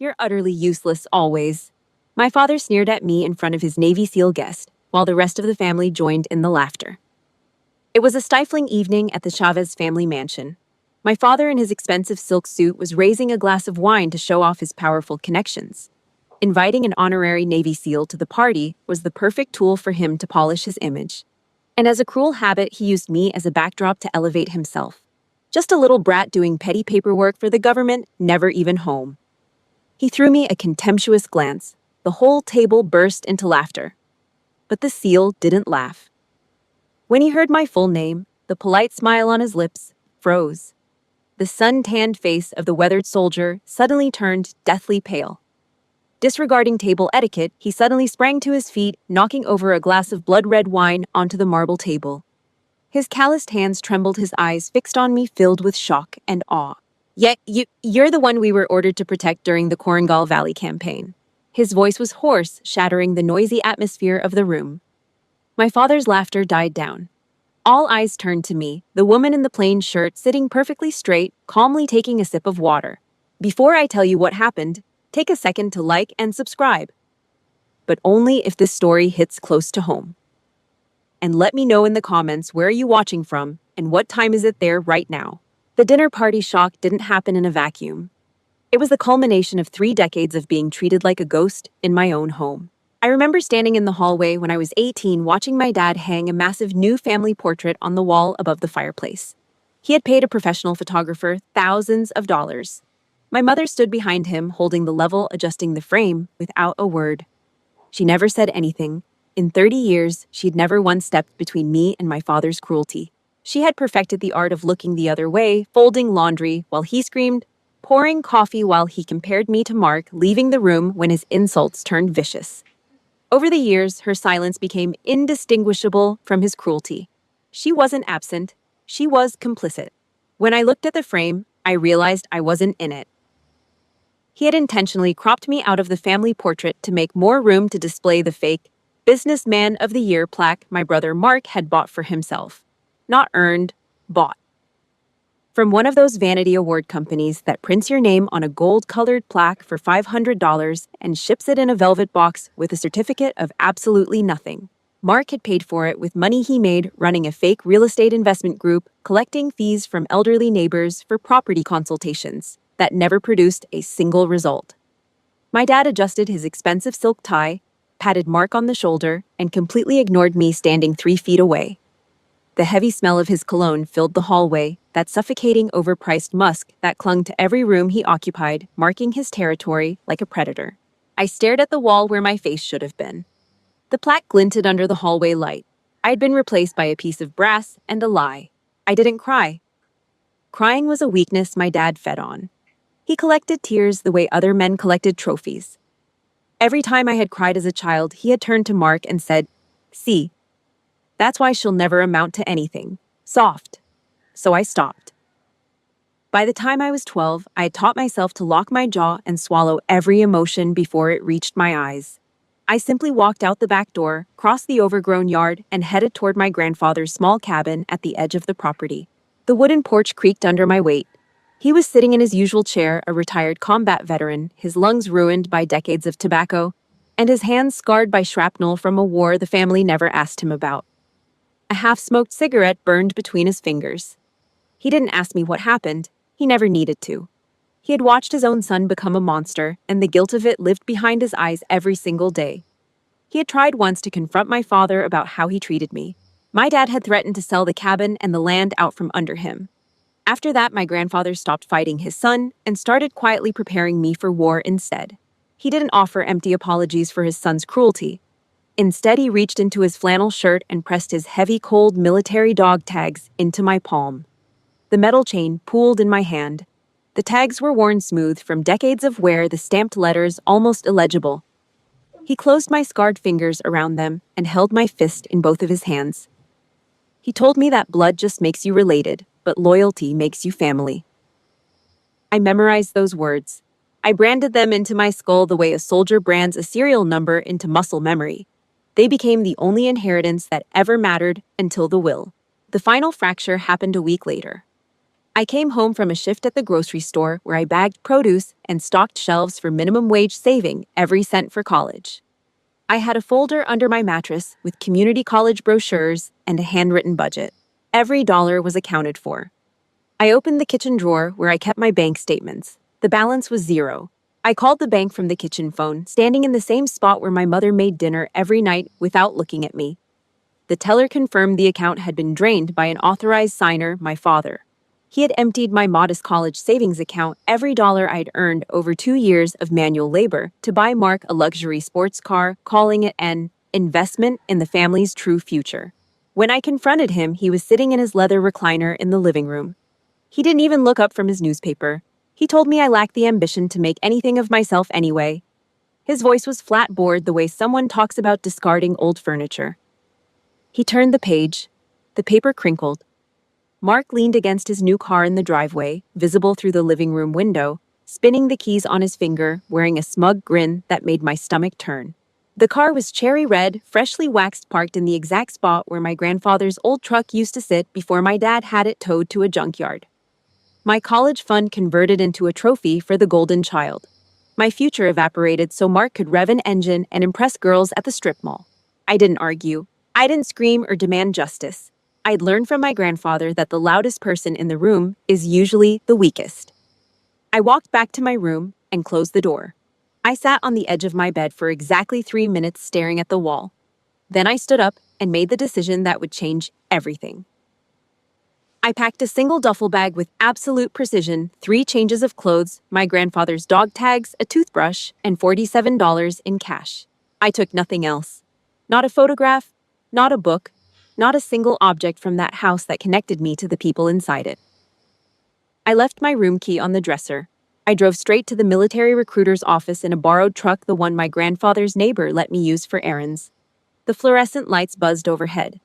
You're utterly useless always. My father sneered at me in front of his Navy SEAL guest, while the rest of the family joined in the laughter. It was a stifling evening at the Chavez family mansion. My father, in his expensive silk suit, was raising a glass of wine to show off his powerful connections. Inviting an honorary Navy SEAL to the party was the perfect tool for him to polish his image. And as a cruel habit, he used me as a backdrop to elevate himself. Just a little brat doing petty paperwork for the government, never even home. He threw me a contemptuous glance. The whole table burst into laughter. But the SEAL didn't laugh. When he heard my full name, the polite smile on his lips froze. The sun-tanned face of the weathered soldier suddenly turned deathly pale. Disregarding table etiquette, he suddenly sprang to his feet, knocking over a glass of blood-red wine onto the marble table. His calloused hands trembled, his eyes fixed on me, filled with shock and awe. Yet, you're the one we were ordered to protect during the Korengal Valley campaign. His voice was hoarse, shattering the noisy atmosphere of the room. My father's laughter died down. All eyes turned to me, the woman in the plain shirt sitting perfectly straight, calmly taking a sip of water. Before I tell you what happened, take a second to like and subscribe. But only if this story hits close to home. And let me know in the comments where are you watching from and what time is it there right now. The dinner party shock didn't happen in a vacuum. It was the culmination of 3 decades of being treated like a ghost in my own home. I remember standing in the hallway when I was 18 watching my dad hang a massive new family portrait on the wall above the fireplace. He had paid a professional photographer thousands of dollars. My mother stood behind him, holding the level, adjusting the frame, without a word. She never said anything. In 30 years, she'd never once stepped between me and my father's cruelty. She had perfected the art of looking the other way, folding laundry while he screamed, pouring coffee while he compared me to Mark, leaving the room when his insults turned vicious. Over the years, her silence became indistinguishable from his cruelty. She wasn't absent, she was complicit. When I looked at the frame, I realized I wasn't in it. He had intentionally cropped me out of the family portrait to make more room to display the fake Businessman of the Year plaque my brother Mark had bought for himself. Not earned, bought. From one of those vanity award companies that prints your name on a gold-colored plaque for $500 and ships it in a velvet box with a certificate of absolutely nothing. Mark had paid for it with money he made running a fake real estate investment group, collecting fees from elderly neighbors for property consultations that never produced a single result. My dad adjusted his expensive silk tie, patted Mark on the shoulder, and completely ignored me standing 3 feet away. The heavy smell of his cologne filled the hallway, that suffocating overpriced musk that clung to every room he occupied, marking his territory like a predator. I stared at the wall where my face should have been. The plaque glinted under the hallway light. I had been replaced by a piece of brass and a lie. I didn't cry. Crying was a weakness my dad fed on. He collected tears the way other men collected trophies. Every time I had cried as a child, he had turned to Mark and said, "See, that's why she'll never amount to anything. Soft." So I stopped. By the time I was 12, I had taught myself to lock my jaw and swallow every emotion before it reached my eyes. I simply walked out the back door, crossed the overgrown yard, and headed toward my grandfather's small cabin at the edge of the property. The wooden porch creaked under my weight. He was sitting in his usual chair, a retired combat veteran, his lungs ruined by decades of tobacco, and his hands scarred by shrapnel from a war the family never asked him about. A half-smoked cigarette burned between his fingers. He didn't ask me what happened. He never needed to. He had watched his own son become a monster, and the guilt of it lived behind his eyes every single day. He had tried once to confront my father about how he treated me. My dad had threatened to sell the cabin and the land out from under him. After that, my grandfather stopped fighting his son and started quietly preparing me for war instead. He didn't offer empty apologies for his son's cruelty. Instead, he reached into his flannel shirt and pressed his heavy, cold military dog tags into my palm. The metal chain pooled in my hand. The tags were worn smooth from decades of wear, the stamped letters almost illegible. He closed my scarred fingers around them and held my fist in both of his hands. He told me that blood just makes you related, but loyalty makes you family. I memorized those words. I branded them into my skull the way a soldier brands a serial number into muscle memory. They became the only inheritance that ever mattered until the will. The final fracture happened a week later. I came home from a shift at the grocery store where I bagged produce and stocked shelves for minimum wage, saving every cent for college. I had a folder under my mattress with community college brochures and a handwritten budget. Every dollar was accounted for. I opened the kitchen drawer where I kept my bank statements. The balance was zero. I called the bank from the kitchen phone, standing in the same spot where my mother made dinner every night without looking at me. The teller confirmed the account had been drained by an authorized signer, my father. He had emptied my modest college savings account, every dollar I'd earned over 2 years of manual labor, to buy Mark a luxury sports car, calling it an investment in the family's true future. When I confronted him, he was sitting in his leather recliner in the living room. He didn't even look up from his newspaper. He told me I lacked the ambition to make anything of myself anyway. His voice was flat bored, the way someone talks about discarding old furniture. He turned the page. The paper crinkled. Mark leaned against his new car in the driveway, visible through the living room window, spinning the keys on his finger, wearing a smug grin that made my stomach turn. The car was cherry red, freshly waxed, parked in the exact spot where my grandfather's old truck used to sit before my dad had it towed to a junkyard. My college fund converted into a trophy for the golden child. My future evaporated so Mark could rev an engine and impress girls at the strip mall. I didn't argue. I didn't scream or demand justice. I'd learned from my grandfather that the loudest person in the room is usually the weakest. I walked back to my room and closed the door. I sat on the edge of my bed for exactly 3 minutes staring at the wall. Then I stood up and made the decision that would change everything. I packed a single duffel bag with absolute precision, 3 changes of clothes, my grandfather's dog tags, a toothbrush, and $47 in cash. I took nothing else. Not a photograph, not a book, not a single object from that house that connected me to the people inside it. I left my room key on the dresser. I drove straight to the military recruiter's office in a borrowed truck, the one my grandfather's neighbor let me use for errands. The fluorescent lights buzzed overhead.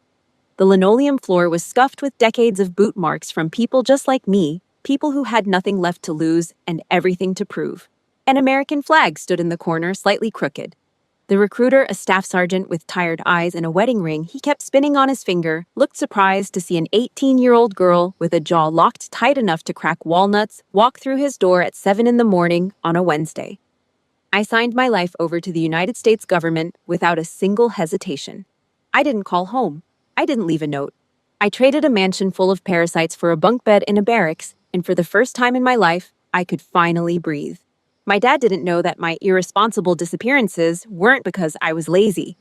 The linoleum floor was scuffed with decades of boot marks from people just like me, people who had nothing left to lose and everything to prove. An American flag stood in the corner, slightly crooked. The recruiter, a staff sergeant with tired eyes and a wedding ring he kept spinning on his finger, looked surprised to see an 18-year-old girl with a jaw locked tight enough to crack walnuts walk through his door at 7 a.m. on a Wednesday. I signed my life over to the United States government without a single hesitation. I didn't call home. I didn't leave a note. I traded a mansion full of parasites for a bunk bed in a barracks, and for the first time in my life, I could finally breathe. My dad didn't know that my irresponsible disappearances weren't because I was lazy.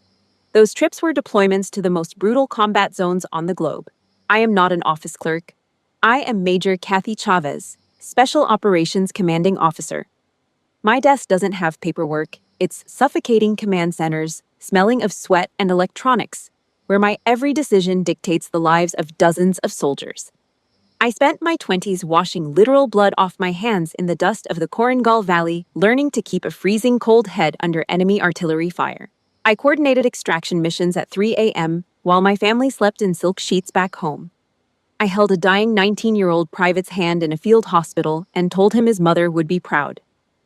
Those trips were deployments to the most brutal combat zones on the globe. I am not an office clerk. I am Major Kathy Chavez, Special Operations Commanding Officer. My desk doesn't have paperwork. It's suffocating command centers, smelling of sweat and electronics, where my every decision dictates the lives of dozens of soldiers. I spent my 20s washing literal blood off my hands in the dust of the Korengal Valley, learning to keep a freezing cold head under enemy artillery fire. I coordinated extraction missions at 3 a.m. while my family slept in silk sheets back home. I held a dying 19-year-old private's hand in a field hospital and told him his mother would be proud.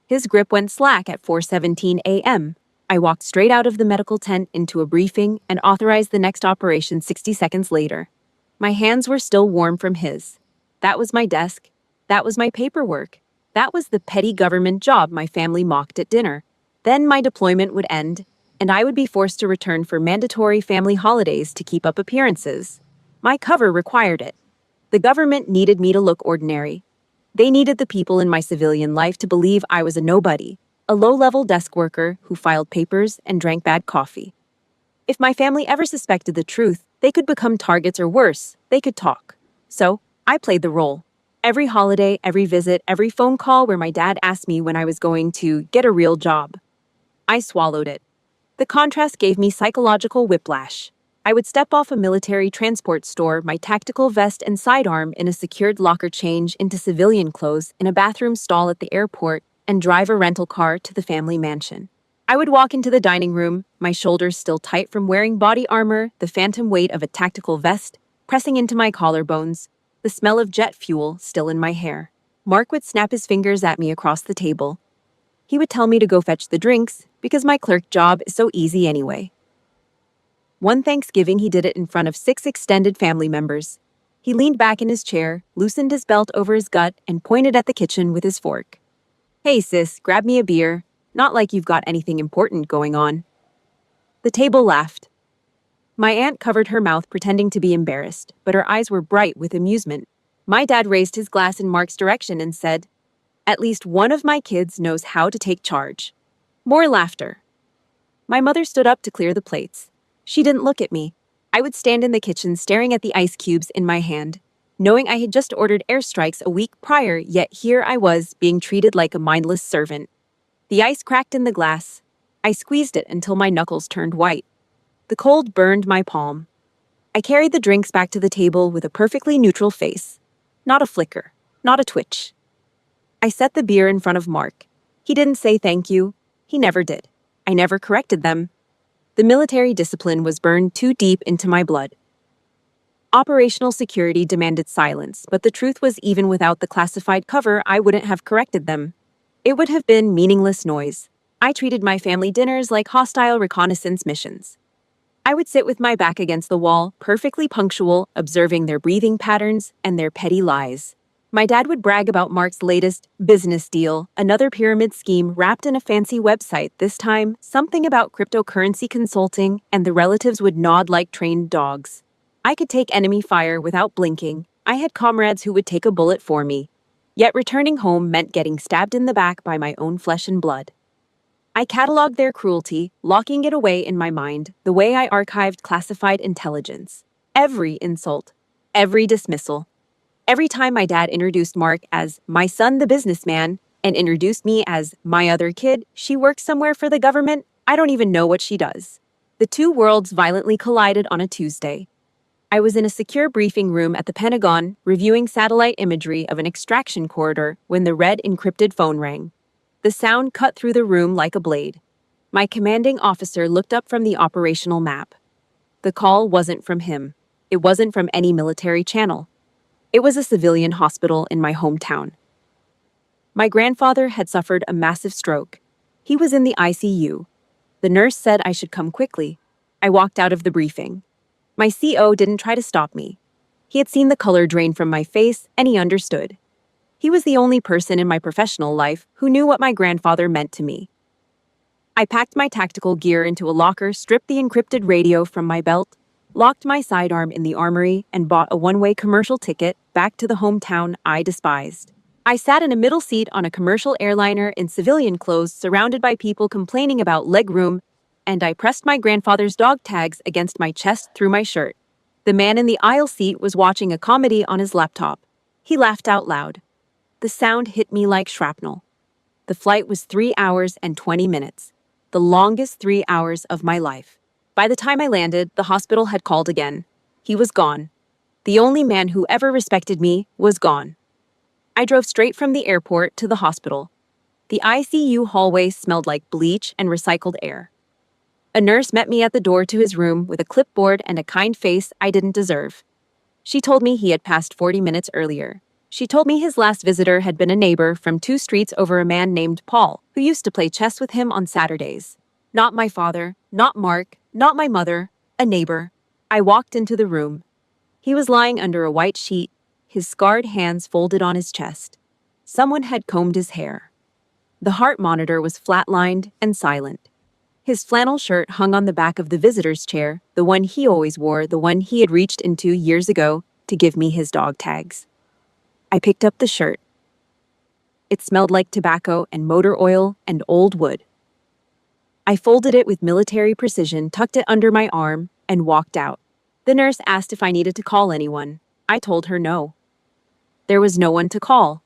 His grip went slack at 4:17 a.m. I walked straight out of the medical tent into a briefing and authorized the next operation 60 seconds later. My hands were still warm from his. That was my desk. That was my paperwork. That was the petty government job my family mocked at dinner. Then my deployment would end, and I would be forced to return for mandatory family holidays to keep up appearances. My cover required it. The government needed me to look ordinary. They needed the people in my civilian life to believe I was a nobody, a low-level desk worker who filed papers and drank bad coffee. If my family ever suspected the truth, they could become targets, or worse, they could talk. So, I played the role. Every holiday, every visit, every phone call where my dad asked me when I was going to get a real job. I swallowed it. The contrast gave me psychological whiplash. I would step off a military transport store, my tactical vest and sidearm in a secured locker, change into civilian clothes in a bathroom stall at the airport, and drive a rental car to the family mansion. I would walk into the dining room, my shoulders still tight from wearing body armor, the phantom weight of a tactical vest pressing into my collarbones, the smell of jet fuel still in my hair. Mark would snap his fingers at me across the table. He would tell me to go fetch the drinks because my clerk job is so easy anyway. One Thanksgiving, he did it in front of 6 extended family members. He leaned back in his chair, loosened his belt over his gut, and pointed at the kitchen with his fork. Hey sis, grab me a beer. Not like you've got anything important going on. The table laughed. My aunt covered her mouth pretending to be embarrassed, but her eyes were bright with amusement. My dad raised his glass in Mark's direction and said, "At least one of my kids knows how to take charge." More laughter. My mother stood up to clear the plates. She didn't look at me. I would stand in the kitchen staring at the ice cubes in my hand, knowing I had just ordered airstrikes a week prior, yet here I was being treated like a mindless servant. The ice cracked in the glass. I squeezed it until my knuckles turned white. The cold burned my palm. I carried the drinks back to the table with a perfectly neutral face. Not a flicker, not a twitch. I set the beer in front of Mark. He didn't say thank you. He never did. I never corrected them. The military discipline was burned too deep into my blood. Operational security demanded silence, but the truth was even without the classified cover, I wouldn't have corrected them. It would have been meaningless noise. I treated my family dinners like hostile reconnaissance missions. I would sit with my back against the wall, perfectly punctual, observing their breathing patterns and their petty lies. My dad would brag about Mark's latest business deal, another pyramid scheme wrapped in a fancy website, this time something about cryptocurrency consulting, and the relatives would nod like trained dogs. I could take enemy fire without blinking. I had comrades who would take a bullet for me. Yet returning home meant getting stabbed in the back by my own flesh and blood. I cataloged their cruelty, locking it away in my mind, the way I archived classified intelligence. Every insult, every dismissal. Every time my dad introduced Mark as my son the businessman and introduced me as my other kid, she works somewhere for the government, I don't even know what she does. The two worlds violently collided on a Tuesday. I was in a secure briefing room at the Pentagon, reviewing satellite imagery of an extraction corridor when the red encrypted phone rang. The sound cut through the room like a blade. My commanding officer looked up from the operational map. The call wasn't from him. It wasn't from any military channel. It was a civilian hospital in my hometown. My grandfather had suffered a massive stroke. He was in the ICU. The nurse said I should come quickly. I walked out of the briefing. My CO didn't try to stop me. He had seen the color drain from my face, and he understood. He was the only person in my professional life who knew what my grandfather meant to me. I packed my tactical gear into a locker, stripped the encrypted radio from my belt, locked my sidearm in the armory, and bought a one-way commercial ticket back to the hometown I despised. I sat in a middle seat on a commercial airliner in civilian clothes, surrounded by people complaining about legroom, and I pressed my grandfather's dog tags against my chest through my shirt. The man in the aisle seat was watching a comedy on his laptop. He laughed out loud. The sound hit me like shrapnel. The flight was 3 hours and 20 minutes, the longest 3 hours of my life. By the time I landed, the hospital had called again. He was gone. The only man who ever respected me was gone. I drove straight from the airport to the hospital. The ICU hallway smelled like bleach and recycled air. A nurse met me at the door to his room with a clipboard and a kind face I didn't deserve. She told me he had passed 40 minutes earlier. She told me his last visitor had been a neighbor from 2 streets over, a man named Paul, who used to play chess with him on Saturdays. Not my father, not Mark, not my mother, a neighbor. I walked into the room. He was lying under a white sheet, his scarred hands folded on his chest. Someone had combed his hair. The heart monitor was flatlined and silent. His flannel shirt hung on the back of the visitor's chair, the one he always wore, the one he had reached into years ago to give me his dog tags. I picked up the shirt. It smelled like tobacco and motor oil and old wood. I folded it with military precision, tucked it under my arm, and walked out. The nurse asked if I needed to call anyone. I told her no. There was no one to call.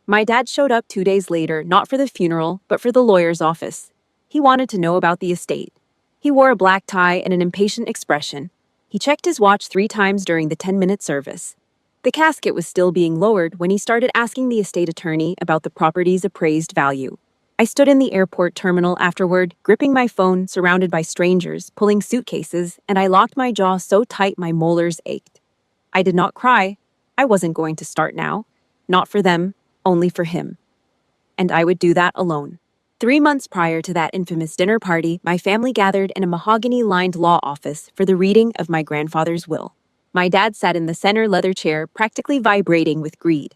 My dad showed up 2 days later, not for the funeral, but for the lawyer's office. He wanted to know about the estate. He wore a black tie and an impatient expression. He checked his watch 3 times during the 10-minute service. The casket was still being lowered when he started asking the estate attorney about the property's appraised value. I stood in the airport terminal afterward, gripping my phone, surrounded by strangers, pulling suitcases, and I locked my jaw so tight my molars ached. I did not cry. I wasn't going to start now. Not for them, only for him. And I would do that alone. 3 months prior to that infamous dinner party, my family gathered in a mahogany-lined law office for the reading of my grandfather's will. My dad sat in the center leather chair, practically vibrating with greed.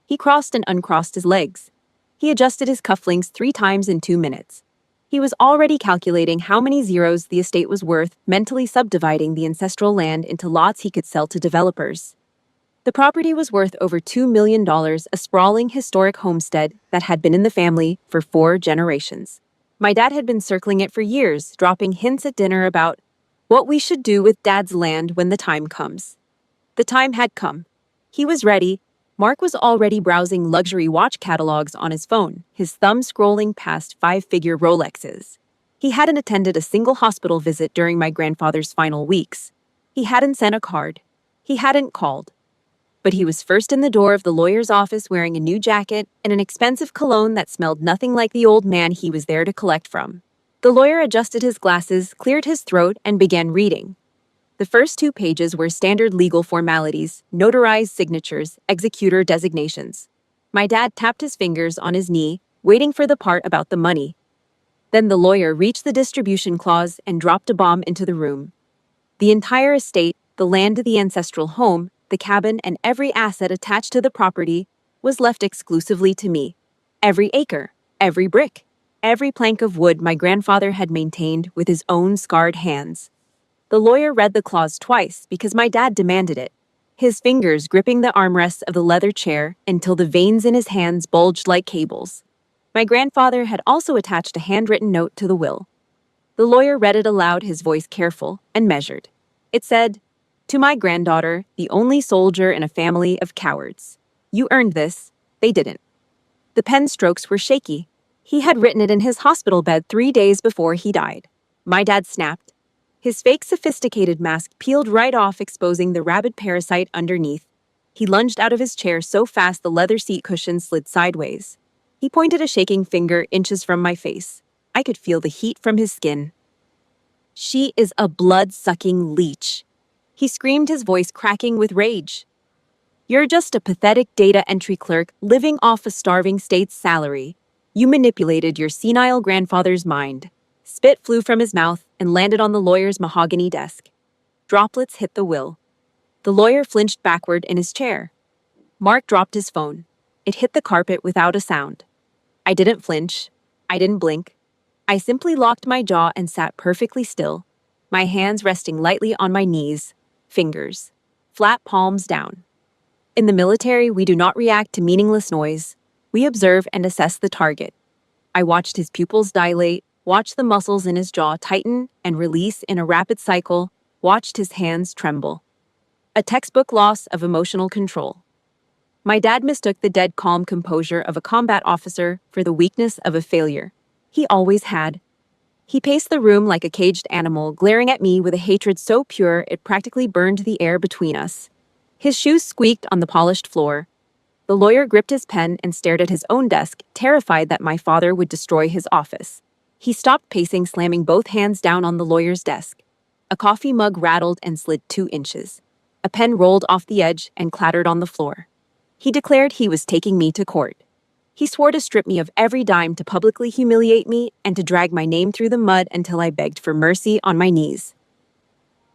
He crossed and uncrossed his legs. He adjusted his cufflinks 3 times in 2 minutes. He was already calculating how many zeros the estate was worth, mentally subdividing the ancestral land into lots he could sell to developers. The property was worth over $2 million, a sprawling historic homestead that had been in the family for 4 generations. My dad had been circling it for years, dropping hints at dinner about what we should do with Dad's land when the time comes. The time had come. He was ready. Mark was already browsing luxury watch catalogs on his phone, his thumb scrolling past 5-figure Rolexes. He hadn't attended a single hospital visit during my grandfather's final weeks. He hadn't sent a card. He hadn't called. But he was first in the door of the lawyer's office wearing a new jacket and an expensive cologne that smelled nothing like the old man he was there to collect from. The lawyer adjusted his glasses, cleared his throat, and began reading. The first 2 pages were standard legal formalities, notarized signatures, executor designations. My dad tapped his fingers on his knee, waiting for the part about the money. Then the lawyer reached the distribution clause and dropped a bomb into the room. The entire estate, the land of the ancestral home, the cabin, and every asset attached to the property was left exclusively to me. Every acre, every brick, every plank of wood my grandfather had maintained with his own scarred hands. The lawyer read the clause twice because my dad demanded it, his fingers gripping the armrests of the leather chair until the veins in his hands bulged like cables. My grandfather had also attached a handwritten note to the will. The lawyer read it aloud, his voice careful and measured. It said, "To my granddaughter, the only soldier in a family of cowards. You earned this, they didn't." The pen strokes were shaky. He had written it in his hospital bed 3 days before he died. My dad snapped. His fake sophisticated mask peeled right off, exposing the rabid parasite underneath. He lunged out of his chair so fast the leather seat cushion slid sideways. He pointed a shaking finger inches from my face. I could feel the heat from his skin. "She is a blood-sucking leech," he screamed, his voice cracking with rage. "You're just a pathetic data entry clerk living off a starving state's salary. You manipulated your senile grandfather's mind." Spit flew from his mouth and landed on the lawyer's mahogany desk. Droplets hit the will. The lawyer flinched backward in his chair. Mark dropped his phone. It hit the carpet without a sound. I didn't flinch. I didn't blink. I simply locked my jaw and sat perfectly still, my hands resting lightly on my knees, fingers, flat palms down. In the military, we do not react to meaningless noise. We observe and assess the target. I watched his pupils dilate, watched the muscles in his jaw tighten and release in a rapid cycle, watched his hands tremble. A textbook loss of emotional control. My dad mistook the dead calm composure of a combat officer for the weakness of a failure. He always had. He paced the room like a caged animal, glaring at me with a hatred so pure it practically burned the air between us. His shoes squeaked on the polished floor. The lawyer gripped his pen and stared at his own desk, terrified that my father would destroy his office. He stopped pacing, slamming both hands down on the lawyer's desk. A coffee mug rattled and slid 2 inches. A pen rolled off the edge and clattered on the floor. He declared he was taking me to court. He swore to strip me of every dime, to publicly humiliate me, and to drag my name through the mud until I begged for mercy on my knees.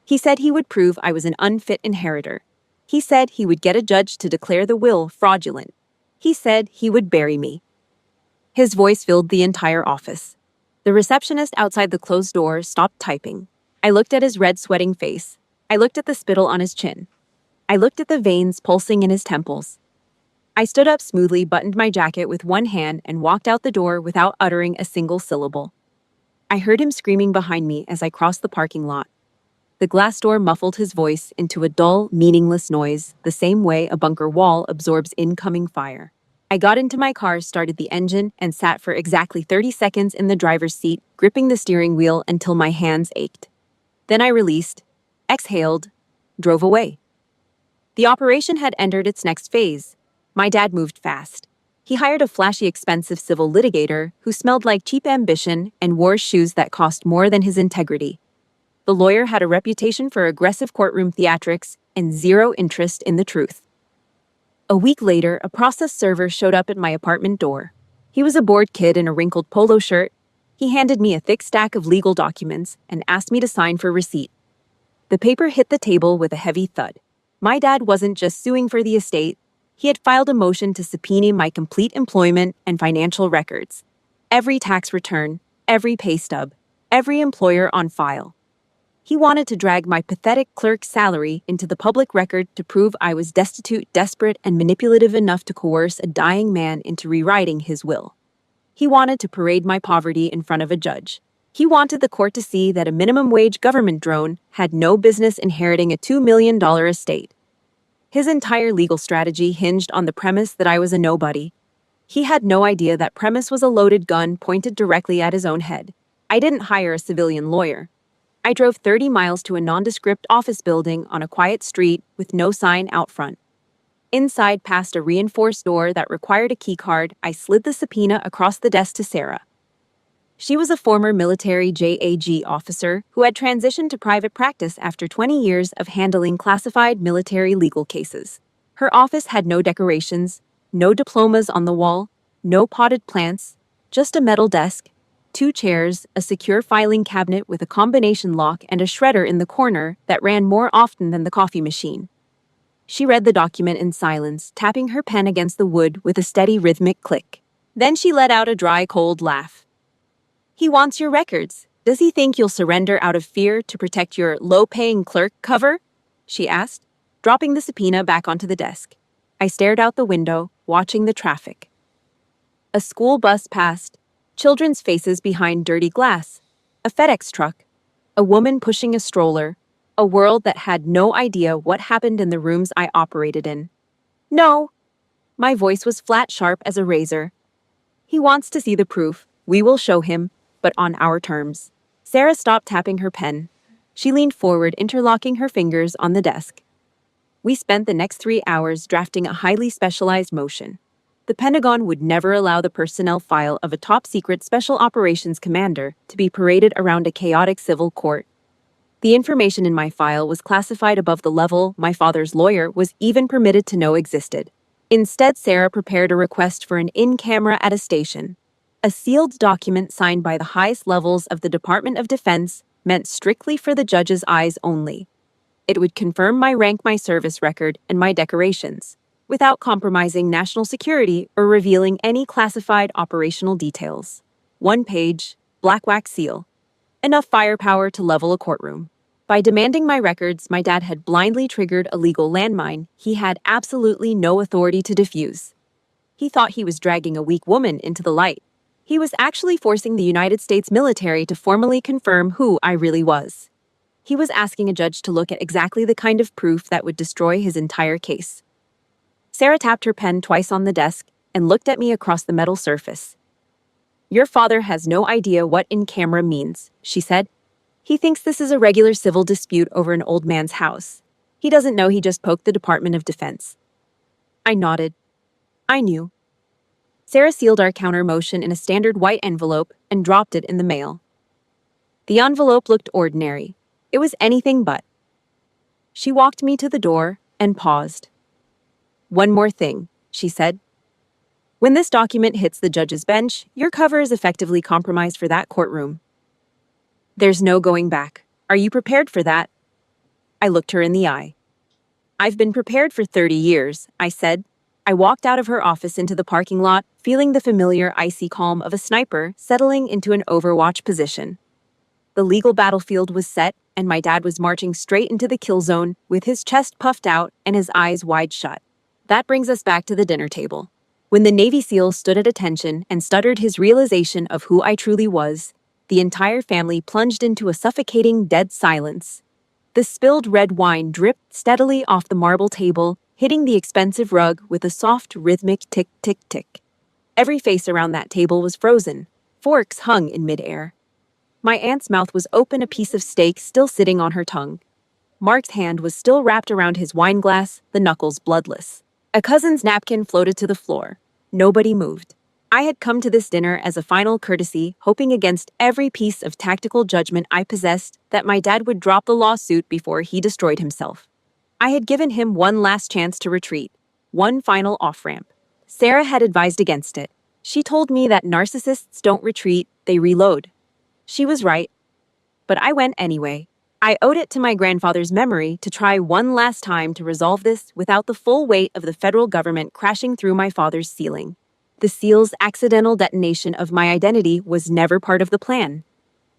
He said he would prove I was an unfit inheritor. He said he would get a judge to declare the will fraudulent. He said he would bury me. His voice filled the entire office. The receptionist outside the closed door stopped typing. I looked at his red, sweating face. I looked at the spittle on his chin. I looked at the veins pulsing in his temples. I stood up smoothly, buttoned my jacket with one hand, and walked out the door without uttering a single syllable. I heard him screaming behind me as I crossed the parking lot. The glass door muffled his voice into a dull, meaningless noise, the same way a bunker wall absorbs incoming fire. I got into my car, started the engine, and sat for exactly 30 seconds in the driver's seat, gripping the steering wheel until my hands ached. Then I released, exhaled, drove away. The operation had entered its next phase. My dad moved fast. He hired a flashy, expensive civil litigator who smelled like cheap ambition and wore shoes that cost more than his integrity. The lawyer had a reputation for aggressive courtroom theatrics and zero interest in the truth. A week later, a process server showed up at my apartment door. He was a bored kid in a wrinkled polo shirt. He handed me a thick stack of legal documents and asked me to sign for receipt. The paper hit the table with a heavy thud. My dad wasn't just suing for the estate. He had filed a motion to subpoena my complete employment and financial records. Every tax return, every pay stub, every employer on file. He wanted to drag my pathetic clerk's salary into the public record to prove I was destitute, desperate, and manipulative enough to coerce a dying man into rewriting his will. He wanted to parade my poverty in front of a judge. He wanted the court to see that a minimum wage government drone had no business inheriting a $2 million estate. His entire legal strategy hinged on the premise that I was a nobody. He had no idea that premise was a loaded gun pointed directly at his own head. I didn't hire a civilian lawyer. I drove 30 miles to a nondescript office building on a quiet street with no sign out front. Inside, past a reinforced door that required a keycard, I slid the subpoena across the desk to Sarah. She was a former military JAG officer who had transitioned to private practice after 20 years of handling classified military legal cases. Her office had no decorations, no diplomas on the wall, no potted plants, just a metal desk, 2 chairs, a secure filing cabinet with a combination lock, and a shredder in the corner that ran more often than the coffee machine. She read the document in silence, tapping her pen against the wood with a steady rhythmic click. Then she let out a dry, cold laugh. "He wants your records. Does he think you'll surrender out of fear to protect your low-paying clerk cover?" she asked, dropping the subpoena back onto the desk. I stared out the window, watching the traffic. A school bus passed, children's faces behind dirty glass, a FedEx truck, a woman pushing a stroller, a world that had no idea what happened in the rooms I operated in. "No." My voice was flat, sharp as a razor. "He wants to see the proof. We will show him, but on our terms." Sarah stopped tapping her pen. She leaned forward, interlocking her fingers on the desk. We spent the next 3 hours drafting a highly specialized motion. The Pentagon would never allow the personnel file of a top-secret special operations commander to be paraded around a chaotic civil court. The information in my file was classified above the level my father's lawyer was even permitted to know existed. Instead, Sarah prepared a request for an in-camera attestation, a sealed document signed by the highest levels of the Department of Defense, meant strictly for the judge's eyes only. It would confirm my rank, my service record, and my decorations, without compromising national security or revealing any classified operational details. 1 page, black wax seal. Enough firepower to level a courtroom. By demanding my records, my dad had blindly triggered a legal landmine he had absolutely no authority to defuse. He thought he was dragging a weak woman into the light. He was actually forcing the United States military to formally confirm who I really was. He was asking a judge to look at exactly the kind of proof that would destroy his entire case. Sarah tapped her pen twice on the desk and looked at me across the metal surface. "Your father has no idea what in camera means," she said. "He thinks this is a regular civil dispute over an old man's house. He doesn't know he just poked the Department of Defense." I nodded. I knew. Sarah sealed our counter motion in a standard white envelope and dropped it in the mail. The envelope looked ordinary. It was anything but. She walked me to the door and paused. "One more thing," she said. "When this document hits the judge's bench, your cover is effectively compromised for that courtroom. There's no going back. Are you prepared for that?" I looked her in the eye. "I've been prepared for 30 years, I said. I walked out of her office into the parking lot, feeling the familiar icy calm of a sniper settling into an overwatch position. The legal battlefield was set, and my dad was marching straight into the kill zone with his chest puffed out and his eyes wide shut. That brings us back to the dinner table. When the Navy SEAL stood at attention and stuttered his realization of who I truly was, the entire family plunged into a suffocating dead silence. The spilled red wine dripped steadily off the marble table, hitting the expensive rug with a soft, rhythmic tick-tick-tick. Every face around that table was frozen. Forks hung in midair. My aunt's mouth was open, a piece of steak still sitting on her tongue. Mark's hand was still wrapped around his wine glass, the knuckles bloodless. A cousin's napkin floated to the floor. Nobody moved. I had come to this dinner as a final courtesy, hoping against every piece of tactical judgment I possessed that my dad would drop the lawsuit before he destroyed himself. I had given him one last chance to retreat, one final off-ramp. Sarah had advised against it. She told me that narcissists don't retreat, they reload. She was right. But I went anyway. I owed it to my grandfather's memory to try one last time to resolve this without the full weight of the federal government crashing through my father's ceiling. The seal's accidental detonation of my identity was never part of the plan.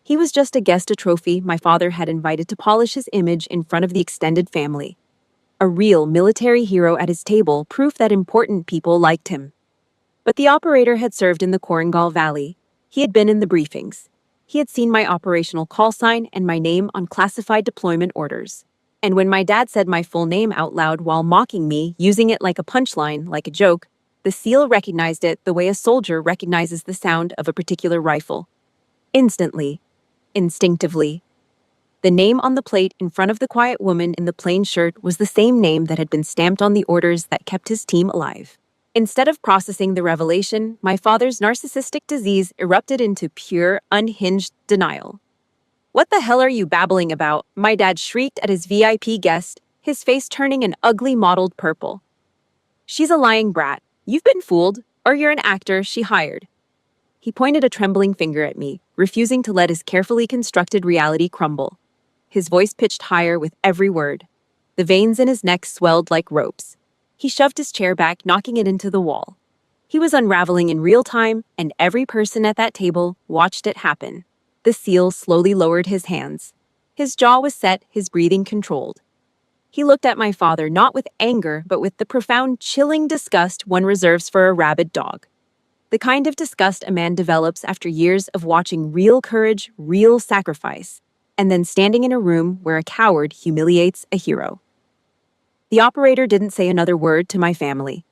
He was just a trophy my father had invited to polish his image in front of the extended family. A real military hero at his table, proof that important people liked him. But the operator had served in the Korengal Valley. He had been in the briefings. He had seen my operational call sign and my name on classified deployment orders. And when my dad said my full name out loud while mocking me, using it like a punchline, like a joke, the SEAL recognized it the way a soldier recognizes the sound of a particular rifle. Instantly. Instinctively. The name on the plate in front of the quiet woman in the plain shirt was the same name that had been stamped on the orders that kept his team alive. Instead of processing the revelation, my father's narcissistic disease erupted into pure, unhinged denial. "What the hell are you babbling about?" my dad shrieked at his VIP guest, his face turning an ugly mottled purple. "She's a lying brat. You've been fooled, or you're an actor she hired." He pointed a trembling finger at me, refusing to let his carefully constructed reality crumble. His voice pitched higher with every word. The veins in his neck swelled like ropes. He shoved his chair back, knocking it into the wall. He was unraveling in real time, and every person at that table watched it happen. The SEAL slowly lowered his hands. His jaw was set, his breathing controlled. He looked at my father not with anger, but with the profound, chilling disgust one reserves for a rabid dog. The kind of disgust a man develops after years of watching real courage, real sacrifice, and then standing in a room where a coward humiliates a hero. The operator didn't say another word to my family.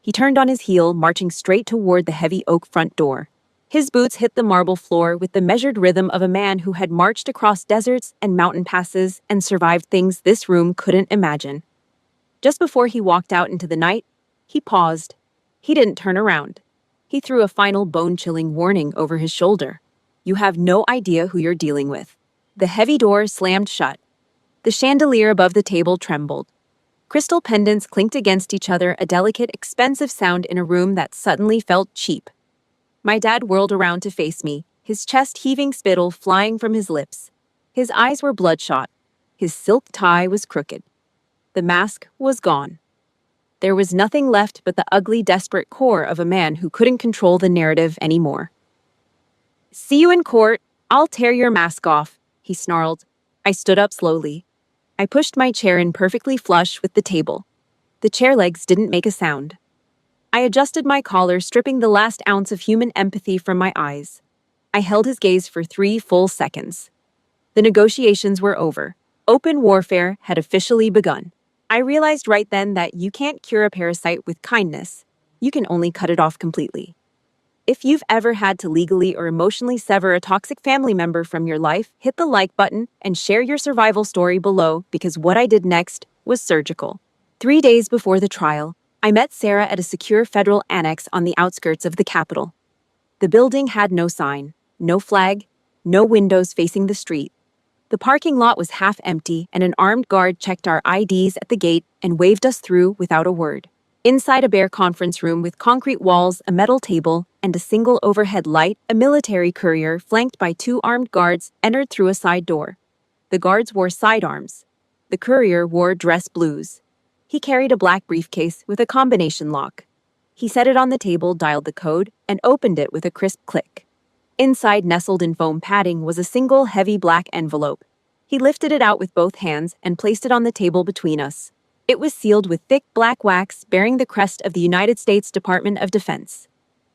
He turned on his heel, marching straight toward the heavy oak front door. His boots hit the marble floor with the measured rhythm of a man who had marched across deserts and mountain passes and survived things this room couldn't imagine. Just before he walked out into the night, he paused. He didn't turn around. He threw a final bone-chilling warning over his shoulder. "You have no idea who you're dealing with." The heavy door slammed shut. The chandelier above the table trembled. Crystal pendants clinked against each other, a delicate, expensive sound in a room that suddenly felt cheap. My dad whirled around to face me, his chest heaving, spittle flying from his lips. His eyes were bloodshot. His silk tie was crooked. The mask was gone. There was nothing left but the ugly, desperate core of a man who couldn't control the narrative anymore. "See you in court. I'll tear your mask off," he snarled. I stood up slowly. I pushed my chair in perfectly flush with the table. The chair legs didn't make a sound. I adjusted my collar, stripping the last ounce of human empathy from my eyes. I held his gaze for 3 full seconds. The negotiations were over. Open warfare had officially begun. I realized right then that you can't cure a parasite with kindness. You can only cut it off completely. If you've ever had to legally or emotionally sever a toxic family member from your life, hit the like button and share your survival story below, because what I did next was surgical. 3 days before the trial, I met Sarah at a secure federal annex on the outskirts of the Capitol. The building had no sign, no flag, no windows facing the street. The parking lot was half empty, and an armed guard checked our IDs at the gate and waved us through without a word. Inside a bare conference room with concrete walls, a metal table, and a single overhead light, a military courier, flanked by 2 armed guards, entered through a side door. The guards wore sidearms. The courier wore dress blues. He carried a black briefcase with a combination lock. He set it on the table, dialed the code, and opened it with a crisp click. Inside, nestled in foam padding, was a single heavy black envelope. He lifted it out with both hands and placed it on the table between us. It was sealed with thick black wax bearing the crest of the United States Department of Defense.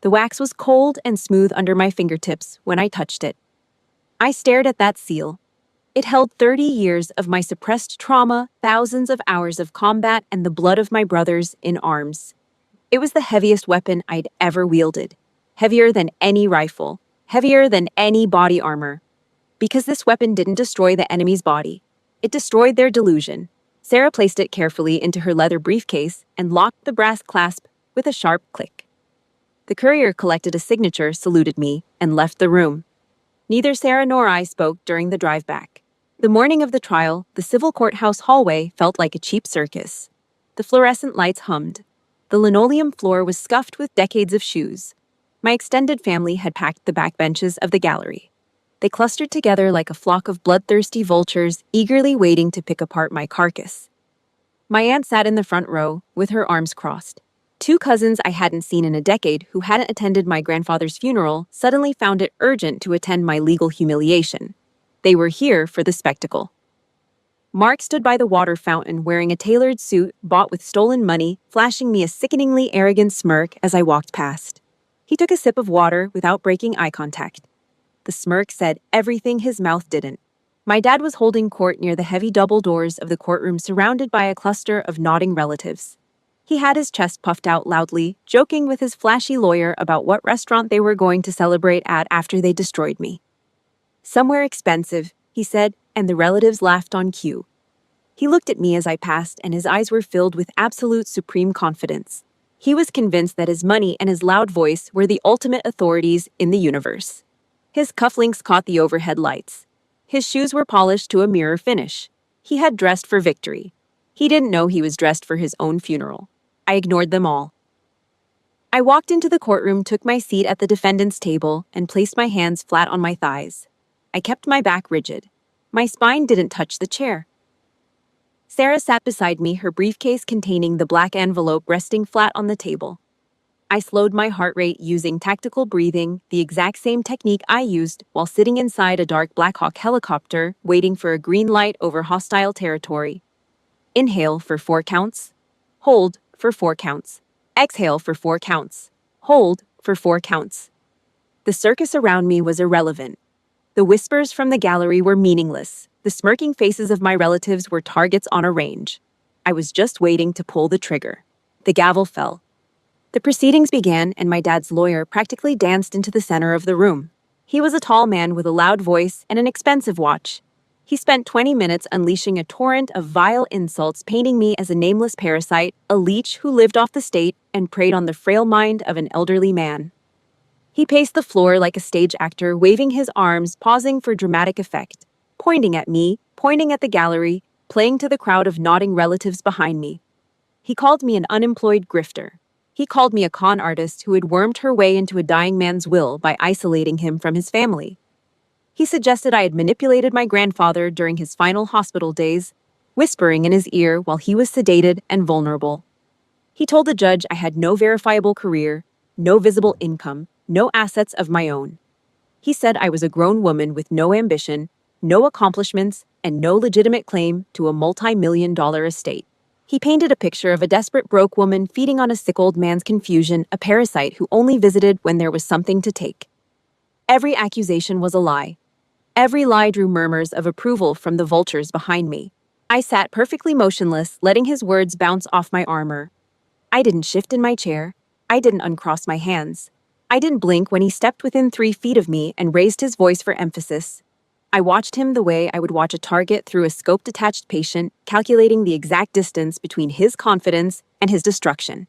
The wax was cold and smooth under my fingertips when I touched it. I stared at that seal. It held 30 years of my suppressed trauma, thousands of hours of combat, and the blood of my brothers in arms. It was the heaviest weapon I'd ever wielded. Heavier than any rifle. Heavier than any body armor. Because this weapon didn't destroy the enemy's body. It destroyed their delusion. Sarah placed it carefully into her leather briefcase and locked the brass clasp with a sharp click. The courier collected a signature, saluted me, and left the room. Neither Sarah nor I spoke during the drive back. The morning of the trial, the civil courthouse hallway felt like a cheap circus. The fluorescent lights hummed. The linoleum floor was scuffed with decades of shoes. My extended family had packed the back benches of the gallery. They clustered together like a flock of bloodthirsty vultures, eagerly waiting to pick apart my carcass. My aunt sat in the front row, with her arms crossed. Two cousins I hadn't seen in a decade who hadn't attended my grandfather's funeral suddenly found it urgent to attend my legal humiliation. They were here for the spectacle. Mark stood by the water fountain wearing a tailored suit bought with stolen money, flashing me a sickeningly arrogant smirk as I walked past. He took a sip of water without breaking eye contact. The smirk said everything his mouth didn't. My dad was holding court near the heavy double doors of the courtroom, surrounded by a cluster of nodding relatives. He had his chest puffed out loudly, joking with his flashy lawyer about what restaurant they were going to celebrate at after they destroyed me. "Somewhere expensive," he said, and the relatives laughed on cue. He looked at me as I passed, and his eyes were filled with absolute supreme confidence. He was convinced that his money and his loud voice were the ultimate authorities in the universe. His cufflinks caught the overhead lights. His shoes were polished to a mirror finish. He had dressed for victory. He didn't know he was dressed for his own funeral. I ignored them all. I walked into the courtroom, took my seat at the defendant's table, and placed my hands flat on my thighs. I kept my back rigid. My spine didn't touch the chair. Sarah sat beside me, her briefcase containing the black envelope resting flat on the table. I slowed my heart rate using tactical breathing, the exact same technique I used while sitting inside a dark Black Hawk helicopter, waiting for a green light over hostile territory. Inhale for 4 counts. Hold for 4 counts. Exhale for 4 counts. Hold for 4 counts. The circus around me was irrelevant. The whispers from the gallery were meaningless. The smirking faces of my relatives were targets on a range. I was just waiting to pull the trigger. The gavel fell. The proceedings began, and my dad's lawyer practically danced into the center of the room. He was a tall man with a loud voice and an expensive watch. He spent 20 minutes unleashing a torrent of vile insults, painting me as a nameless parasite, a leech who lived off the state and preyed on the frail mind of an elderly man. He paced the floor like a stage actor, waving his arms, pausing for dramatic effect, pointing at me, pointing at the gallery, playing to the crowd of nodding relatives behind me. He called me an unemployed grifter. He called me a con artist who had wormed her way into a dying man's will by isolating him from his family. He suggested I had manipulated my grandfather during his final hospital days, whispering in his ear while he was sedated and vulnerable. He told the judge I had no verifiable career, no visible income, no assets of my own. He said I was a grown woman with no ambition, no accomplishments, and no legitimate claim to a multi-million-dollar estate. He painted a picture of a desperate broke woman feeding on a sick old man's confusion, a parasite who only visited when there was something to take. Every accusation was a lie. Every lie drew murmurs of approval from the vultures behind me. I sat perfectly motionless, letting his words bounce off my armor. I didn't shift in my chair. I didn't uncross my hands. I didn't blink when he stepped within 3 feet of me and raised his voice for emphasis. I watched him the way I would watch a target through a scope-detached patient, calculating the exact distance between his confidence and his destruction.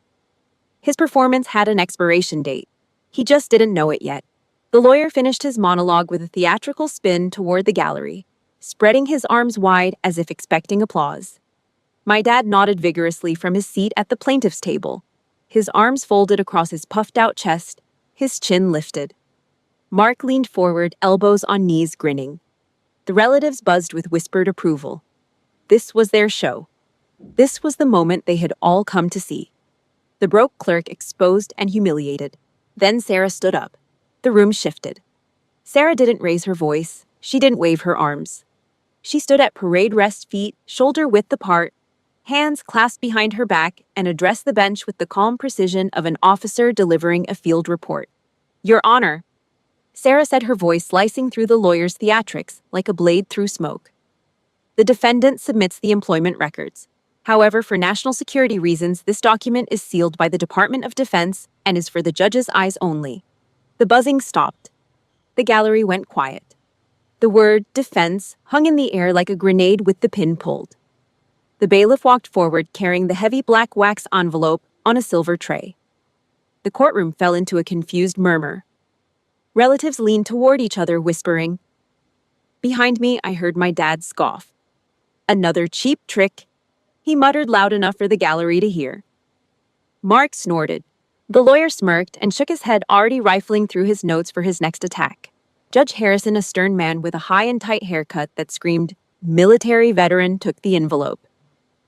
His performance had an expiration date. He just didn't know it yet. The lawyer finished his monologue with a theatrical spin toward the gallery, spreading his arms wide as if expecting applause. My dad nodded vigorously from his seat at the plaintiff's table. His arms folded across his puffed-out chest, his chin lifted. Mark leaned forward, elbows on knees, grinning. The relatives buzzed with whispered approval. This was their show. This was the moment they had all come to see. The broke clerk exposed and humiliated. Then Sarah stood up. The room shifted. Sarah didn't raise her voice. She didn't wave her arms. She stood at parade rest feet, shoulder width apart, hands clasped behind her back, and addressed the bench with the calm precision of an officer delivering a field report. "Your Honor," Sarah said, her voice slicing through the lawyer's theatrics like a blade through smoke. "The defendant submits the employment records. However, for national security reasons, this document is sealed by the Department of Defense and is for the judge's eyes only." The buzzing stopped. The gallery went quiet. The word defense hung in the air like a grenade with the pin pulled. The bailiff walked forward, carrying the heavy black wax envelope on a silver tray. The courtroom fell into a confused murmur. Relatives leaned toward each other, whispering. Behind me, I heard my dad scoff. "Another cheap trick," he muttered loud enough for the gallery to hear. Mark snorted. The lawyer smirked and shook his head, already rifling through his notes for his next attack. Judge Harrison, a stern man with a high and tight haircut that screamed, "Military veteran," took the envelope.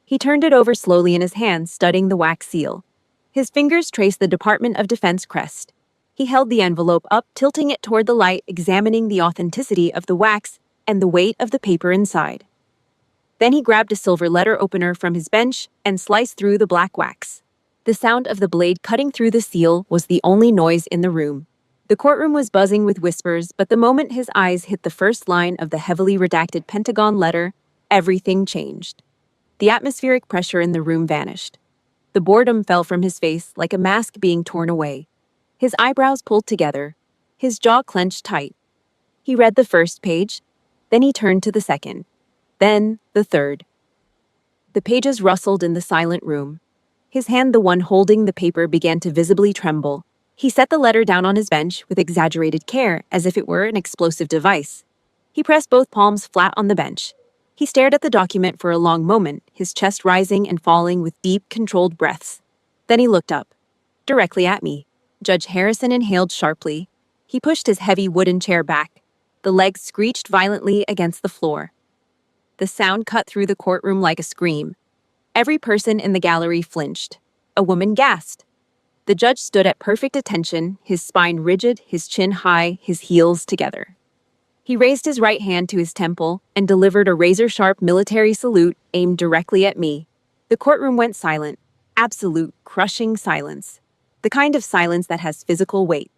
He turned it over slowly in his hand, studying the wax seal. His fingers traced the Department of Defense crest. He held the envelope up, tilting it toward the light, examining the authenticity of the wax and the weight of the paper inside. Then he grabbed a silver letter opener from his bench and sliced through the black wax. The sound of the blade cutting through the seal was the only noise in the room. The courtroom was buzzing with whispers, but the moment his eyes hit the first line of the heavily redacted Pentagon letter, everything changed. The atmospheric pressure in the room vanished. The boredom fell from his face like a mask being torn away. His eyebrows pulled together, his jaw clenched tight. He read the first page, then he turned to the second, then the third. The pages rustled in the silent room. His hand, the one holding the paper, began to visibly tremble. He set the letter down on his bench with exaggerated care, as if it were an explosive device. He pressed both palms flat on the bench. He stared at the document for a long moment, his chest rising and falling with deep, controlled breaths. Then he looked up, directly at me. Judge Harrison inhaled sharply. He pushed his heavy wooden chair back. The legs screeched violently against the floor. The sound cut through the courtroom like a scream. Every person in the gallery flinched. A woman gasped. The judge stood at perfect attention, his spine rigid, his chin high, his heels together. He raised his right hand to his temple and delivered a razor-sharp military salute aimed directly at me. The courtroom went silent, absolute, crushing silence. The kind of silence that has physical weight.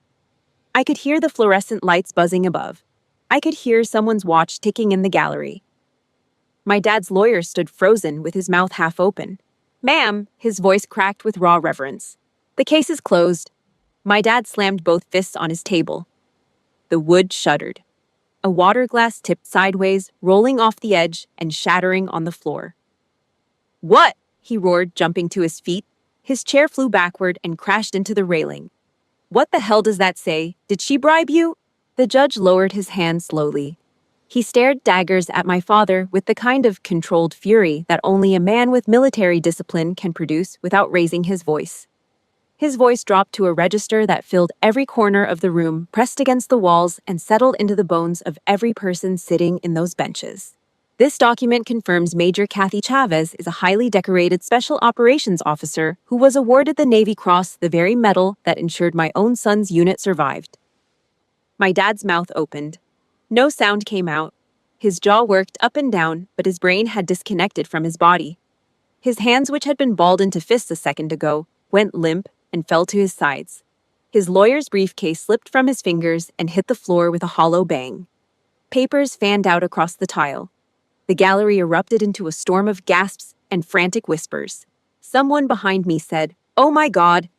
I could hear the fluorescent lights buzzing above. I could hear someone's watch ticking in the gallery. My dad's lawyer stood frozen with his mouth half open. "Ma'am," his voice cracked with raw reverence. "The case is closed." My dad slammed both fists on his table. The wood shuddered. A water glass tipped sideways, rolling off the edge and shattering on the floor. "What?" he roared, jumping to his feet. His chair flew backward and crashed into the railing. "What the hell does that say? Did she bribe you?" The judge lowered his hand slowly. He stared daggers at my father with the kind of controlled fury that only a man with military discipline can produce without raising his voice. His voice dropped to a register that filled every corner of the room, pressed against the walls, and settled into the bones of every person sitting in those benches. This document confirms Major Kathy Chavez is a highly decorated Special Operations Officer who was awarded the Navy Cross, the very medal that ensured my own son's unit survived. My dad's mouth opened. No sound came out. His jaw worked up and down, but his brain had disconnected from his body. His hands, which had been balled into fists a second ago, went limp and fell to his sides. His lawyer's briefcase slipped from his fingers and hit the floor with a hollow bang. Papers fanned out across the tile. The gallery erupted into a storm of gasps and frantic whispers. Someone behind me said, "Oh my God,"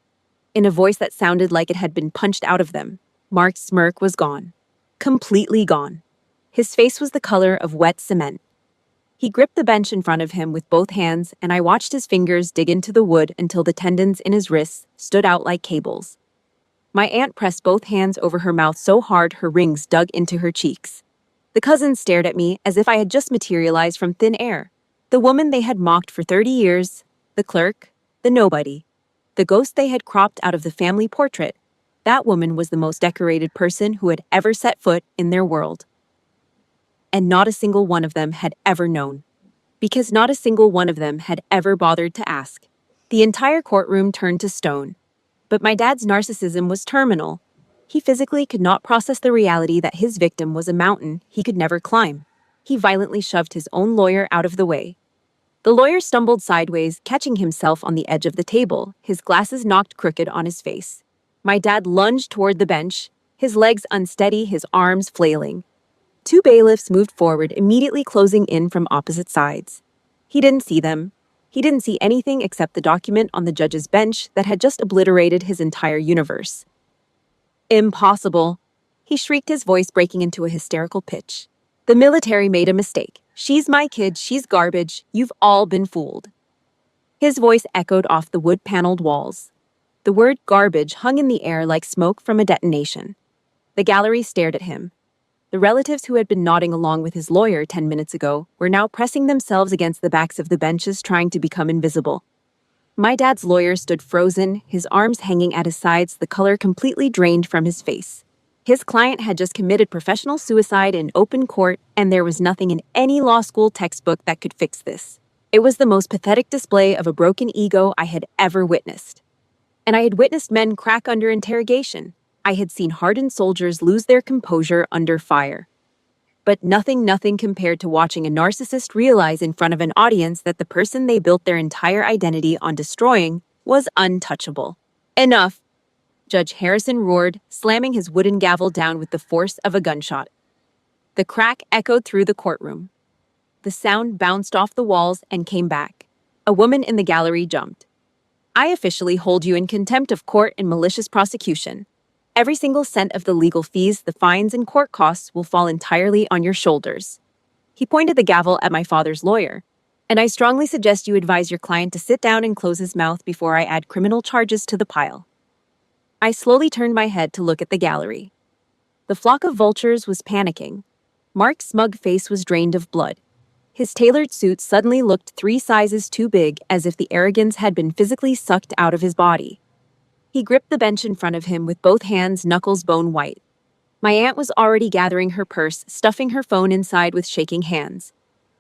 in a voice that sounded like it had been punched out of them. Mark's smirk was gone. Completely gone. His face was the color of wet cement. He gripped the bench in front of him with both hands, and I watched his fingers dig into the wood until the tendons in his wrists stood out like cables. My aunt pressed both hands over her mouth so hard her rings dug into her cheeks. The cousins stared at me as if I had just materialized from thin air. The woman they had mocked for 30 years, the clerk, the nobody, the ghost they had cropped out of the family portrait, that woman was the most decorated person who had ever set foot in their world. And not a single one of them had ever known. Because not a single one of them had ever bothered to ask. The entire courtroom turned to stone. But my dad's narcissism was terminal. He physically could not process the reality that his victim was a mountain he could never climb. He violently shoved his own lawyer out of the way. The lawyer stumbled sideways, catching himself on the edge of the table, his glasses knocked crooked on his face. My dad lunged toward the bench, his legs unsteady, his arms flailing. Two bailiffs moved forward, immediately closing in from opposite sides. He didn't see them. He didn't see anything except the document on the judge's bench that had just obliterated his entire universe. "Impossible!" He shrieked, his voice breaking into a hysterical pitch. "The military made a mistake. She's my kid, she's garbage. You've all been fooled." His voice echoed off the wood-paneled walls. The word garbage hung in the air like smoke from a detonation. The gallery stared at him. The relatives who had been nodding along with his lawyer 10 minutes ago were now pressing themselves against the backs of the benches, trying to become invisible. My dad's lawyer stood frozen, his arms hanging at his sides, the color completely drained from his face. His client had just committed professional suicide in open court, and there was nothing in any law school textbook that could fix this. It was the most pathetic display of a broken ego I had ever witnessed. And I had witnessed men crack under interrogation. I had seen hardened soldiers lose their composure under fire. But nothing compared to watching a narcissist realize in front of an audience that the person they built their entire identity on destroying was untouchable. Enough, Judge Harrison roared, slamming his wooden gavel down with the force of a gunshot. The crack echoed through the courtroom. The sound bounced off the walls and came back. A woman in the gallery jumped. I officially hold you in contempt of court and malicious prosecution. Every single cent of the legal fees, the fines, and court costs will fall entirely on your shoulders. He pointed the gavel at my father's lawyer, and I strongly suggest you advise your client to sit down and close his mouth before I add criminal charges to the pile. I slowly turned my head to look at the gallery. The flock of vultures was panicking. Mark's smug face was drained of blood. His tailored suit suddenly looked 3 sizes too big, as if the arrogance had been physically sucked out of his body. He gripped the bench in front of him with both hands, knuckles bone white. My aunt was already gathering her purse, stuffing her phone inside with shaking hands.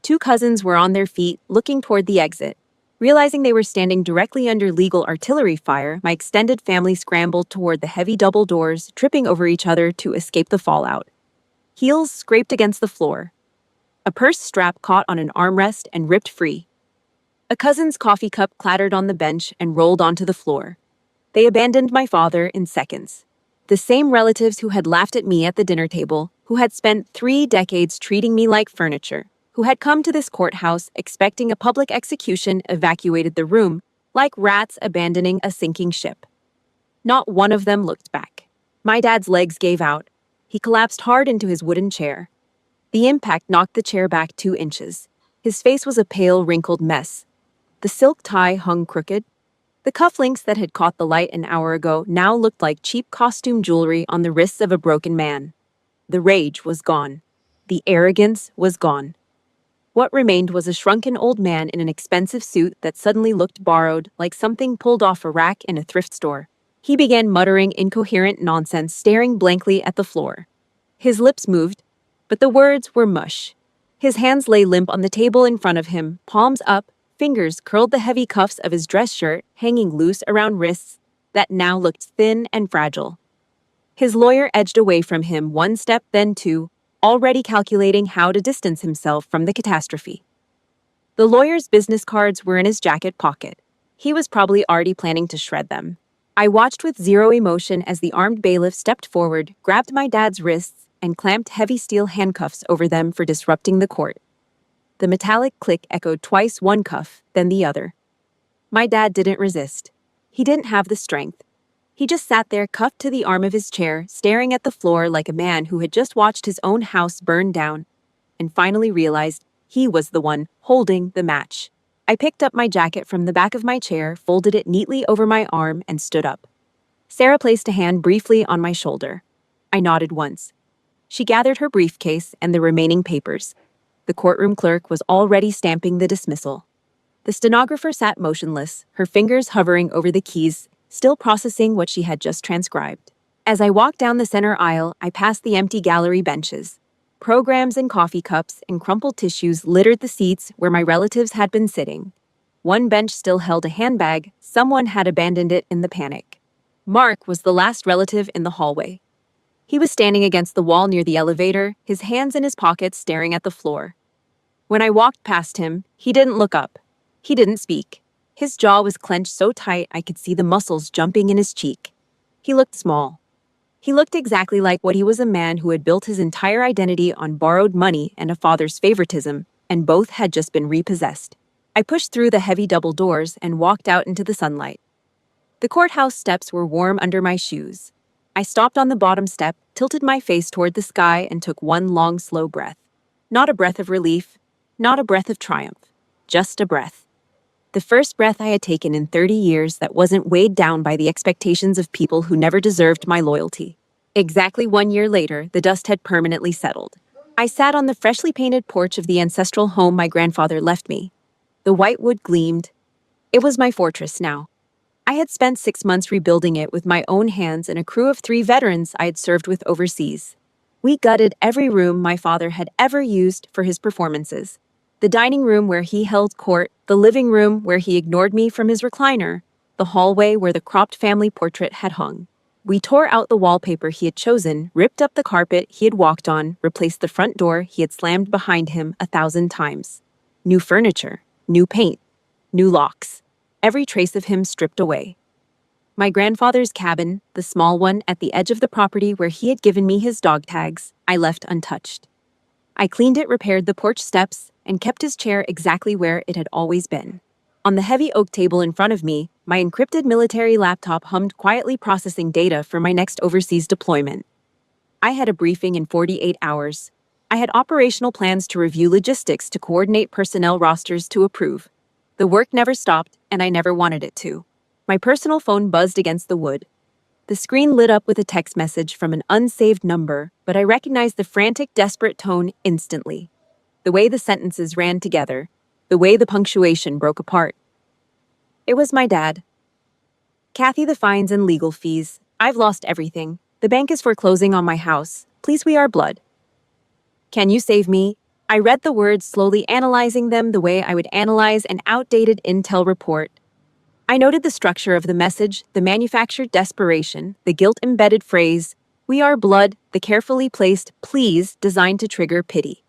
2 cousins were on their feet, looking toward the exit. Realizing they were standing directly under legal artillery fire, my extended family scrambled toward the heavy double doors, tripping over each other to escape the fallout. Heels scraped against the floor. A purse strap caught on an armrest and ripped free. A cousin's coffee cup clattered on the bench and rolled onto the floor. They abandoned my father in seconds. The same relatives who had laughed at me at the dinner table, who had spent 3 decades treating me like furniture, who had come to this courthouse expecting a public execution, evacuated the room like rats abandoning a sinking ship. Not one of them looked back. My dad's legs gave out. He collapsed hard into his wooden chair. The impact knocked the chair back 2 inches. His face was a pale, wrinkled mess. The silk tie hung crooked. The cufflinks that had caught the light an hour ago now looked like cheap costume jewelry on the wrists of a broken man. The rage was gone. The arrogance was gone. What remained was a shrunken old man in an expensive suit that suddenly looked borrowed, like something pulled off a rack in a thrift store. He began muttering incoherent nonsense, staring blankly at the floor. His lips moved, but the words were mush. His hands lay limp on the table in front of him, palms up. Fingers curled the heavy cuffs of his dress shirt, hanging loose around wrists that now looked thin and fragile. His lawyer edged away from him 1 step, then 2, already calculating how to distance himself from the catastrophe. The lawyer's business cards were in his jacket pocket. He was probably already planning to shred them. I watched with zero emotion as the armed bailiff stepped forward, grabbed my dad's wrists, and clamped heavy steel handcuffs over them for disrupting the court. The metallic click echoed twice, 1 cuff, then the other. My dad didn't resist. He didn't have the strength. He just sat there, cuffed to the arm of his chair, staring at the floor like a man who had just watched his own house burn down, and finally realized he was the one holding the match. I picked up my jacket from the back of my chair, folded it neatly over my arm, and stood up. Sarah placed a hand briefly on my shoulder. I nodded once. She gathered her briefcase and the remaining papers. The courtroom clerk was already stamping the dismissal. The stenographer sat motionless, her fingers hovering over the keys, still processing what she had just transcribed. As I walked down the center aisle, I passed the empty gallery benches. Programs and coffee cups and crumpled tissues littered the seats where my relatives had been sitting. One bench still held a handbag. Someone had abandoned it in the panic. Mark was the last relative in the hallway. He was standing against the wall near the elevator, his hands in his pockets, staring at the floor. When I walked past him, he didn't look up. He didn't speak. His jaw was clenched so tight I could see the muscles jumping in his cheek. He looked small. He looked exactly like what he was, a man who had built his entire identity on borrowed money and a father's favoritism, and both had just been repossessed. I pushed through the heavy double doors and walked out into the sunlight. The courthouse steps were warm under my shoes. I stopped on the bottom step, tilted my face toward the sky, and took 1 long, slow breath. Not a breath of relief, not a breath of triumph, just a breath. The first breath I had taken in 30 years that wasn't weighed down by the expectations of people who never deserved my loyalty. Exactly 1 year later, the dust had permanently settled. I sat on the freshly painted porch of the ancestral home my grandfather left me. The white wood gleamed. It was my fortress now. I had spent 6 months rebuilding it with my own hands and a crew of 3 veterans I had served with overseas. We gutted every room my father had ever used for his performances. The dining room where he held court, the living room where he ignored me from his recliner, the hallway where the cropped family portrait had hung. We tore out the wallpaper he had chosen, ripped up the carpet he had walked on, replaced the front door he had slammed behind him 1,000 times. New furniture, new paint, new locks. Every trace of him stripped away. My grandfather's cabin, the small one at the edge of the property where he had given me his dog tags, I left untouched. I cleaned it, repaired the porch steps, and kept his chair exactly where it had always been. On the heavy oak table in front of me, my encrypted military laptop hummed quietly, processing data for my next overseas deployment. I had a briefing in 48 hours. I had operational plans to review, logistics to coordinate, personnel rosters to approve. The work never stopped, and I never wanted it to. My personal phone buzzed against the wood. The screen lit up with a text message from an unsaved number, but I recognized the frantic, desperate tone instantly. The way the sentences ran together, the way the punctuation broke apart. It was my dad. "Kathy, the fines and legal fees. I've lost everything. The bank is foreclosing on my house. Please, we are blood. Can you save me?" I read the words slowly, analyzing them the way I would analyze an outdated intel report. I noted the structure of the message, the manufactured desperation, the guilt-embedded phrase, "We are blood," the carefully placed "please" designed to trigger pity.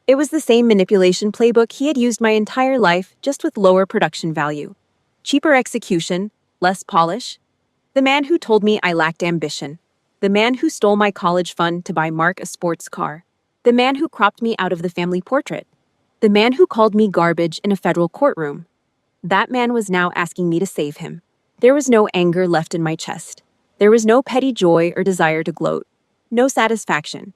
It was the same manipulation playbook he had used my entire life, just with lower production value. Cheaper execution, less polish. The man who told me I lacked ambition. The man who stole my college fund to buy Mark a sports car. The man who cropped me out of the family portrait. The man who called me garbage in a federal courtroom. That man was now asking me to save him. There was no anger left in my chest. There was no petty joy or desire to gloat. No satisfaction.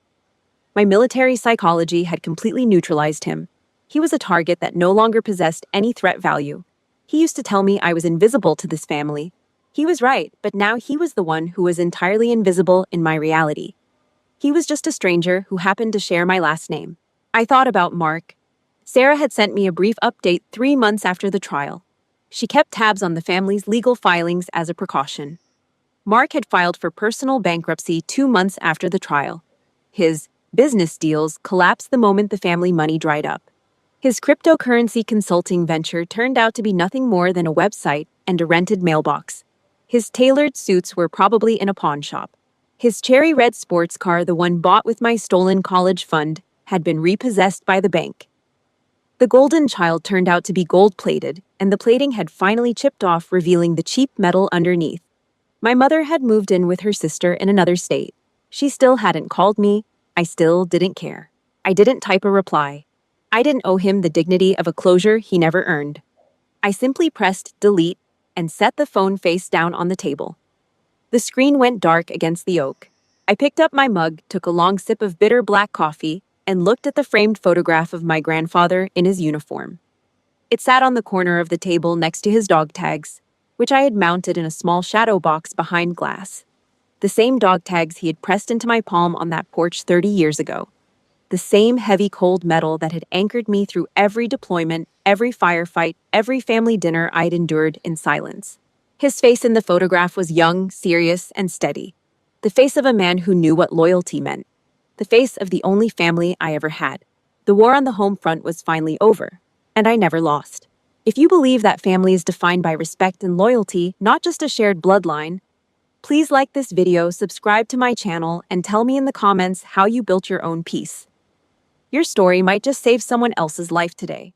My military psychology had completely neutralized him. He was a target that no longer possessed any threat value. He used to tell me I was invisible to this family. He was right, but now he was the one who was entirely invisible in my reality. He was just a stranger who happened to share my last name. I thought about Mark. Sarah had sent me a brief update 3 months after the trial. She kept tabs on the family's legal filings as a precaution. Mark had filed for personal bankruptcy 2 months after the trial. His business deals collapsed the moment the family money dried up. His cryptocurrency consulting venture turned out to be nothing more than a website and a rented mailbox. His tailored suits were probably in a pawn shop. His cherry red sports car, the one bought with my stolen college fund, had been repossessed by the bank. The golden child turned out to be gold-plated, and the plating had finally chipped off, revealing the cheap metal underneath. My mother had moved in with her sister in another state. She still hadn't called me. I still didn't care. I didn't type a reply. I didn't owe him the dignity of a closure he never earned. I simply pressed delete and set the phone face down on the table. The screen went dark against the oak. I picked up my mug, took a long sip of bitter black coffee, and looked at the framed photograph of my grandfather in his uniform. It sat on the corner of the table next to his dog tags, which I had mounted in a small shadow box behind glass. The same dog tags he had pressed into my palm on that porch 30 years ago. The same heavy, cold metal that had anchored me through every deployment, every firefight, every family dinner I'd endured in silence. His face in the photograph was young, serious, and steady. The face of a man who knew what loyalty meant. The face of the only family I ever had. The war on the home front was finally over, and I never lost. If you believe that family is defined by respect and loyalty, not just a shared bloodline, please like this video, subscribe to my channel, and tell me in the comments how you built your own peace. Your story might just save someone else's life today.